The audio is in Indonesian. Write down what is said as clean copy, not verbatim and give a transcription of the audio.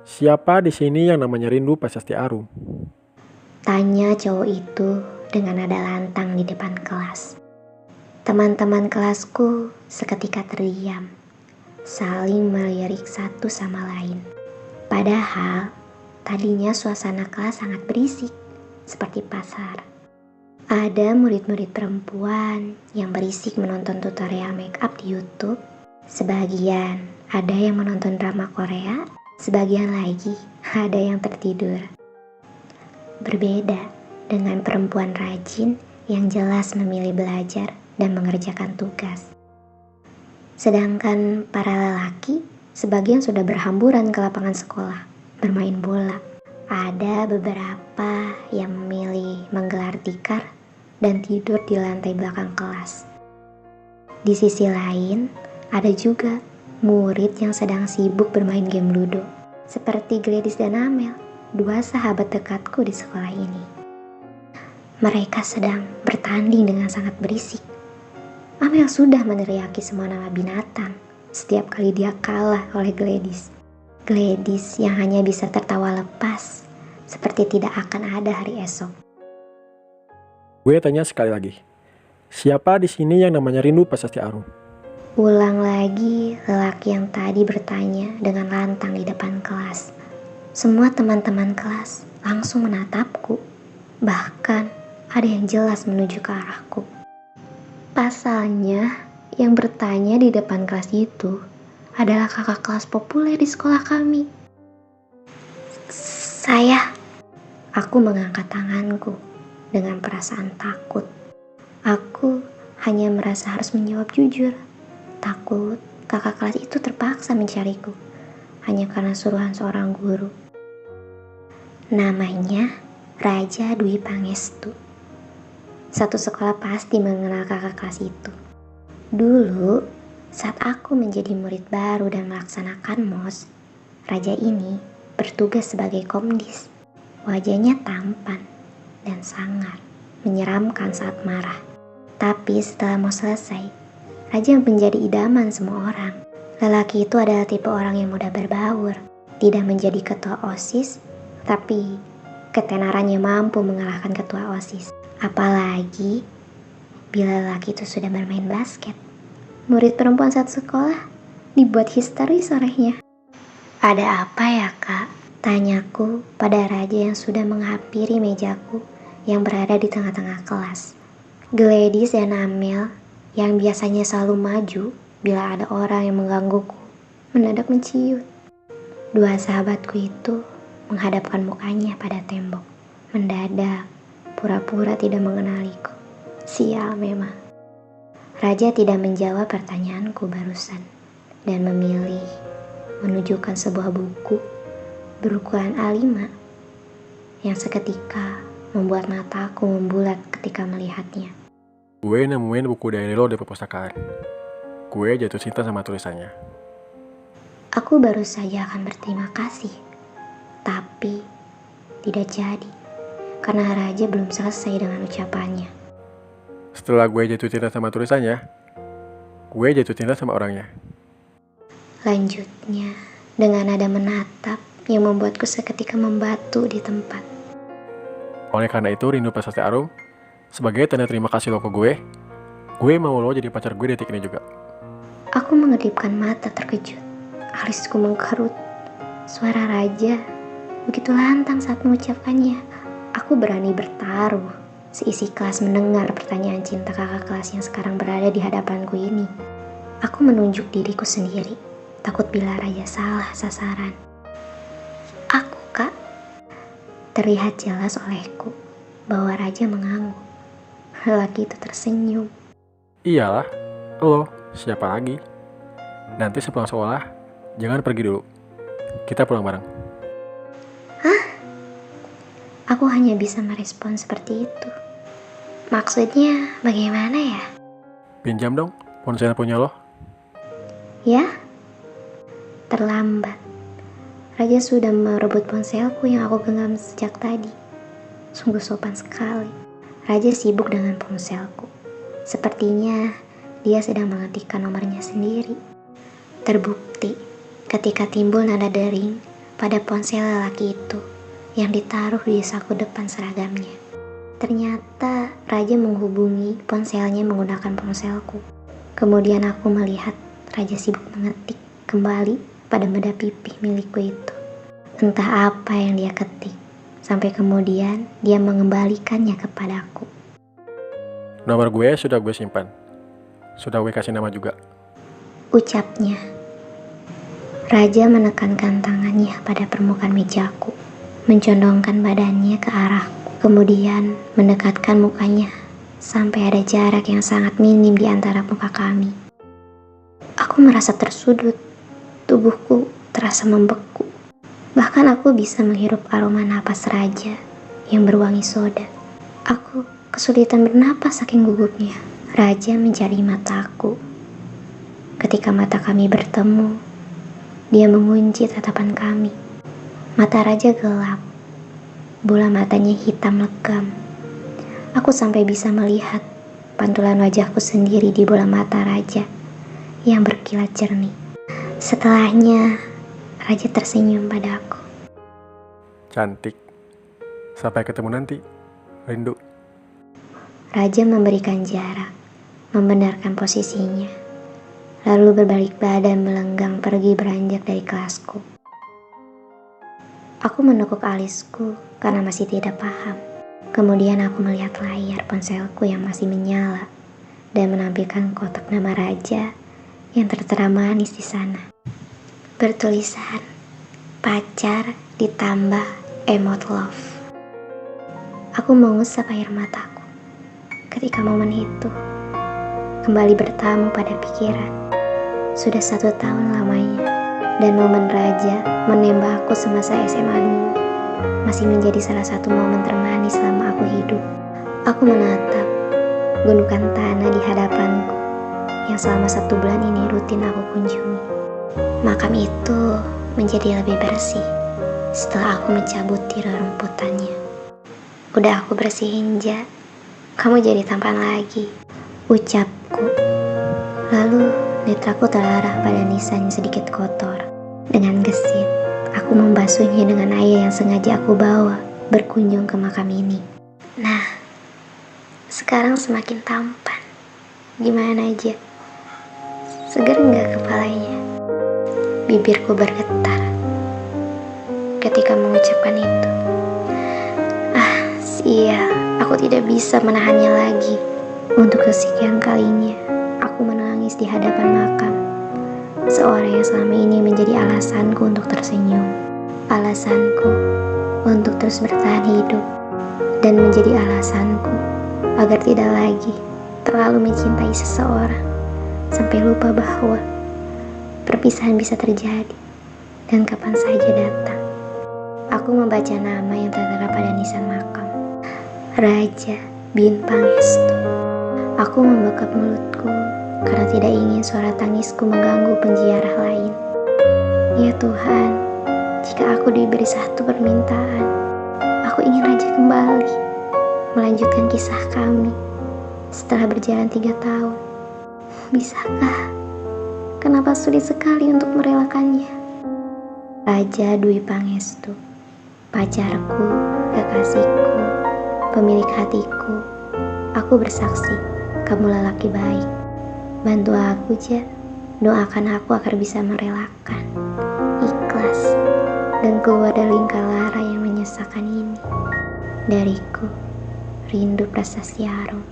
Siapa di sini yang namanya Rindu Prasasti Arum? Tanya cowok itu dengan nada lantang di depan kelas. Teman-teman kelasku seketika terdiam, saling melirik satu sama lain. Padahal tadinya suasana kelas sangat berisik, seperti pasar. Ada murid-murid perempuan yang berisik menonton tutorial make up di YouTube. Sebagian ada yang menonton drama Korea, sebagian lagi ada yang tertidur. Berbeda dengan perempuan rajin yang jelas memilih belajar dan mengerjakan tugas. Sedangkan para lelaki, sebagian sudah berhamburan ke lapangan sekolah, bermain bola. Ada beberapa yang memilih menggelar tikar dan tidur di lantai belakang kelas. Di sisi lain, ada juga murid yang sedang sibuk bermain game ludo, seperti Gladys dan Amel, dua sahabat dekatku di sekolah ini. Mereka sedang bertanding dengan sangat berisik. Amel sudah meneriaki semua nama binatang setiap kali dia kalah oleh Gladys. Gladys yang hanya bisa tertawa lepas, seperti tidak akan ada hari esok. Gue tanya sekali lagi. Siapa di sini yang namanya Rindu Prasasti Arum? Ulang lagi lelaki yang tadi bertanya dengan lantang di depan kelas. Semua teman-teman kelas langsung menatapku. Bahkan ada yang jelas menuju ke arahku. Pasalnya, yang bertanya di depan kelas itu adalah kakak kelas populer di sekolah kami. Aku mengangkat tanganku dengan perasaan takut. Aku hanya merasa harus menjawab jujur. Takut kakak kelas itu terpaksa mencariku hanya karena suruhan seorang guru. Namanya Raja Dwi Pangestu. Satu sekolah pasti mengenal kakak kelas itu. Dulu, saat aku menjadi murid baru dan melaksanakan MOS, Raja ini bertugas sebagai komdis. Wajahnya tampan dan sangar, menyeramkan saat marah. Tapi setelah MOS selesai, Raja menjadi idaman semua orang. Lelaki itu adalah tipe orang yang mudah berbaur, tidak menjadi ketua OSIS, tapi ketenarannya mampu mengalahkan ketua OSIS. Apalagi bila lelaki itu sudah bermain basket. Murid perempuan satu sekolah dibuat histeris sorenya. Ada apa ya kak? Tanyaku pada Raja yang sudah menghampiri mejaku yang berada di tengah-tengah kelas. Gladys dan Amel yang biasanya selalu maju bila ada orang yang menggangguku mendadak menciut. Dua sahabatku itu menghadapkan mukanya pada tembok. Mendadak pura-pura tidak mengenaliku. Sial memang. Raja tidak menjawab pertanyaanku barusan dan memilih menunjukkan sebuah buku berukuran A5 yang seketika membuat mataku membulat ketika melihatnya. Gue nemuin buku diary lo di perpustakaan. Gue jatuh cinta sama tulisannya. Aku baru saja akan berterima kasih, tapi tidak jadi karena Raja belum selesai dengan ucapannya. Setelah gue jatuh cinta sama tulisannya, gue jatuh cinta sama orangnya. Lanjutnya, dengan nada menatap yang membuatku seketika membatu di tempat. Oleh karena itu, Rindu Prasasti Arum, sebagai tanda terima kasih lo ke gue mau lo jadi pacar gue detik ini juga. Aku mengedipkan mata terkejut. Alisku mengkerut. Suara Raja begitu lantang saat mengucapkannya. Aku berani bertaruh. Seisi kelas mendengar pertanyaan cinta kakak kelas yang sekarang berada di hadapanku ini. Aku menunjuk diriku sendiri. Takut bila Raja salah sasaran. Aku kak. Terlihat jelas olehku bahwa Raja mengangguk. Lelaki itu tersenyum. Iyalah, lo siapa lagi? Nanti sepulang sekolah, jangan pergi dulu. Kita pulang bareng. Aku hanya bisa merespon seperti itu. Maksudnya bagaimana ya? Pinjam dong ponsel punya lo. Ya? Terlambat. Raja sudah merebut ponselku yang aku genggam sejak tadi. Sungguh sopan sekali. Raja sibuk dengan ponselku. Sepertinya dia sedang mengetikkan nomornya sendiri. Terbukti ketika timbul nada dering pada ponsel lelaki itu yang ditaruh di saku depan seragamnya. Ternyata Raja menghubungi ponselnya menggunakan ponselku. Kemudian aku melihat Raja sibuk mengetik kembali pada meda pipih milikku itu. Entah apa yang dia ketik, sampai kemudian dia mengembalikannya kepadaku. Nomor gue sudah gue simpan. Sudah gue kasih nama juga. Ucapnya. Raja menekankan tangannya pada permukaan mejaku, mencondongkan badannya ke arahku, kemudian mendekatkan mukanya sampai ada jarak yang sangat minim di antara muka kami. Aku merasa tersudut, tubuhku terasa membeku. Bahkan aku bisa menghirup aroma napas Raja yang berwangi soda. Aku kesulitan bernapas saking gugupnya. Raja mencari mataku. Ketika mata kami bertemu, dia mengunci tatapan kami. Mata Raja gelap, bola matanya hitam legam. Aku sampai bisa melihat pantulan wajahku sendiri di bola mata Raja yang berkilat jernih. Setelahnya, Raja tersenyum padaku. Cantik. Sampai ketemu nanti. Rindu. Raja memberikan jarak, membenarkan posisinya, lalu berbalik badan melenggang pergi beranjak dari kelasku. Aku menekuk alisku karena masih tidak paham. Kemudian aku melihat layar ponselku yang masih menyala dan menampilkan kotak nama Raja yang tertera manis di sana. Bertulisan pacar ditambah emot love. Aku mengusap air mataku ketika momen itu kembali bertamu pada pikiran. Sudah 1 tahun lamanya, dan momen Raja menembakku semasa SMA dulu masih menjadi salah satu momen termanis selama aku hidup. Aku menatap gundukan tanah di hadapanku yang selama 1 bulan ini rutin aku kunjungi. Makam itu menjadi lebih bersih setelah aku mencabuti rerumputannya. Udah aku bersihin, Ja. Kamu jadi tampan lagi, ucapku. Lalu netraku terarah pada nisan yang sedikit kotor. Dengan gesit, aku membasuhnya dengan air yang sengaja aku bawa berkunjung ke makam ini. Nah, sekarang semakin tampan. Gimana aja? Seger nggak kepalanya? Bibirku bergetar ketika mengucapkan itu. Sial, aku tidak bisa menahannya lagi. Untuk kesekian kalinya, aku menangis di hadapan makam. Seorang yang selama ini menjadi alasanku untuk tersenyum, alasanku untuk terus bertahan hidup, dan menjadi alasanku agar tidak lagi terlalu mencintai seseorang sampai lupa bahwa perpisahan bisa terjadi dan kapan saja datang. Aku membaca nama yang tertera pada nisan makam, Raja bin Pangestu. Aku membekap mulutku karena tidak ingin suara tangisku mengganggu penziarah lain. Ya Tuhan, jika aku diberi satu permintaan, aku ingin Raja kembali melanjutkan kisah kami setelah berjalan 3 tahun. Bisakah? Kenapa sulit sekali untuk merelakannya? Raja Dwi Pangestu, pacarku, kekasihku, pemilik hatiku. Aku bersaksi, kamu lelaki baik. Bantu aku, Ja. Doakan aku agar bisa merelakan, ikhlas, dan keluar dari lingkar lara yang menyesakan ini. Dariku, Rindu Prasastiarum.